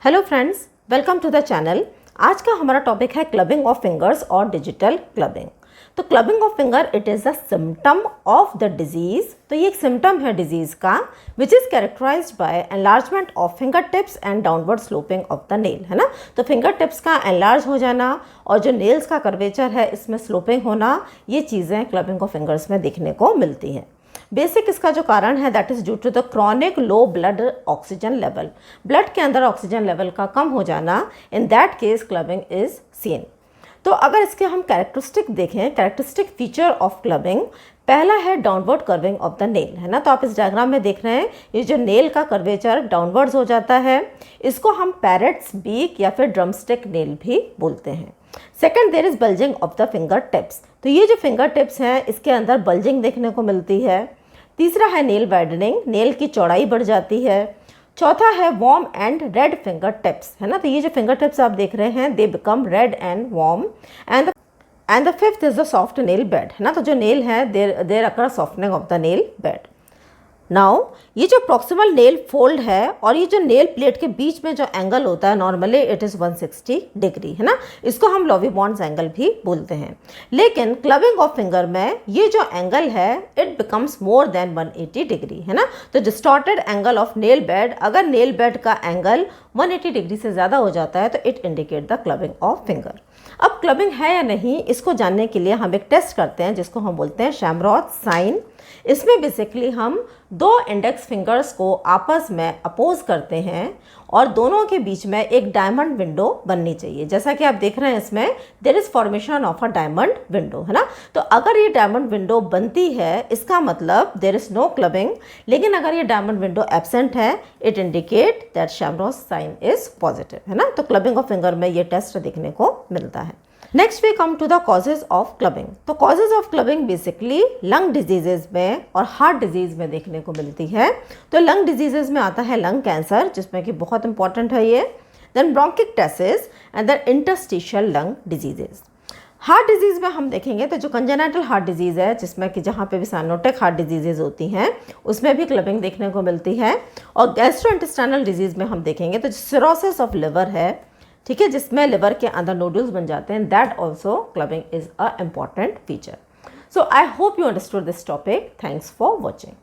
Hello friends, welcome to the channel. आज का हमारा टॉपिक है क्लबिंग ऑफ फिंगर्स और डिजिटल क्लबिंग। तो clubbing of finger it is the symptom of the disease. तो ये एक सिम्टम है डिजीज़ का which is characterised by enlargement of finger tips and downward sloping of the nail, है ना। तो फिंगर टिप्स का एनलार्ज हो जाना और जो नेल्स का कर्वेचर है इसमें स्लोपिंग होना, ये चीज़ें क्लबिंग ऑफ फिंगर्स में देखने को मिलती हैं। बेसिक इसका जो कारण है that is due to the chronic low blood oxygen level. Blood के अंदर ऑक्सीजन लेवल का कम हो जाना, in that case clubbing is seen. तो अगर इसके हम कैरेक्टरिस्टिक देखें, कैरेक्टरिस्टिक फीचर ऑफ क्लबिंग, पहला है downward curving of the nail, है ना। तो आप इस डायग्राम में देख रहे हैं ये जो नेल का कर्वेचर डाउनवर्ड्स हो जाता है, इसको हम पैरेट्स बीक या फिर ड्रमस्टिक नेल भी बोलते हैं। Second, there is bulging of the finger tips. तो ये जो फिंगर टिप्स हैं इसके अंदर बल्जिंग देखने को मिलती है। तीसरा है नेल वाइडनिंग, नेल की चौड़ाई बढ़ जाती है। चौथा है warm and red finger tips, है ना। तो ये जो फिंगर टिप्स आप देख रहे हैं they become red and warm. And the fifth is the soft nail bed, है ना। तो जो नेल है there occur softening of the nail bed. Now ये जो प्रॉक्सिमल नेल फोल्ड है और ये जो नेल प्लेट के बीच में जो एंगल होता है नॉर्मली इट इज़ 160 डिग्री, है ना। इसको हम लॉवीबॉन्स एंगल भी बोलते हैं। लेकिन क्लबिंग ऑफ फिंगर में ये जो एंगल है it becomes more than 180 degree, है ना। तो distorted angle of nail bed, अगर नेल बेड का एंगल 180 डिग्री से ज़्यादा हो जाता है तो it indicate the clubbing of finger. अब क्लबिंग है या नहीं इसको जानने के लिए हम एक टेस्ट करते हैं जिसको हम बोलते हैं शैमरॉथ साइन। इसमें बेसिकली हम दो इंडेक्स फिंगर्स को आपस में अपोज करते हैं और दोनों के बीच में एक डायमंड विंडो बननी चाहिए। जैसा कि आप देख रहे हैं इसमें there is formation of a diamond window, है ना। तो अगर ये डायमंड विंडो बनती है इसका मतलब देयर इज नो क्लबिंग। लेकिन अगर ये डायमंड विंडो एब्सेंट है it indicate that Schamroth sign is positive, है ना। तो क्लबिंग ऑफ फिंगर में ये टेस्ट देखने को मिलता है। Next we come to the causes of clubbing. तो causes of clubbing basically lung diseases में और हार्ट डिजीज में देखने को मिलती है। तो लंग डिजीजेज में आता है लंग कैंसर, जिसमें कि बहुत इंपॉर्टेंट है ये। Then bronchiectasis and then interstitial lung diseases. Heart disease में हम देखेंगे तो जो कंजेनाइटल हार्ट डिजीज़ है जिसमें कि जहाँ पे भी साइनोटिक हार्ट डिजीजेज होती हैं उसमें भी क्लबिंग देखने को मिलती है। और गैस्ट्रोइंटेस्टाइनल डिजीज़ में हम देखेंगे तो सिरोसिस ऑफ लिवर है, ठीक है, जिसमें लिवर के अंदर नोड्यूल्स बन जाते हैं, that also clubbing is a important feature. So I hope you understood this topic. Thanks for watching.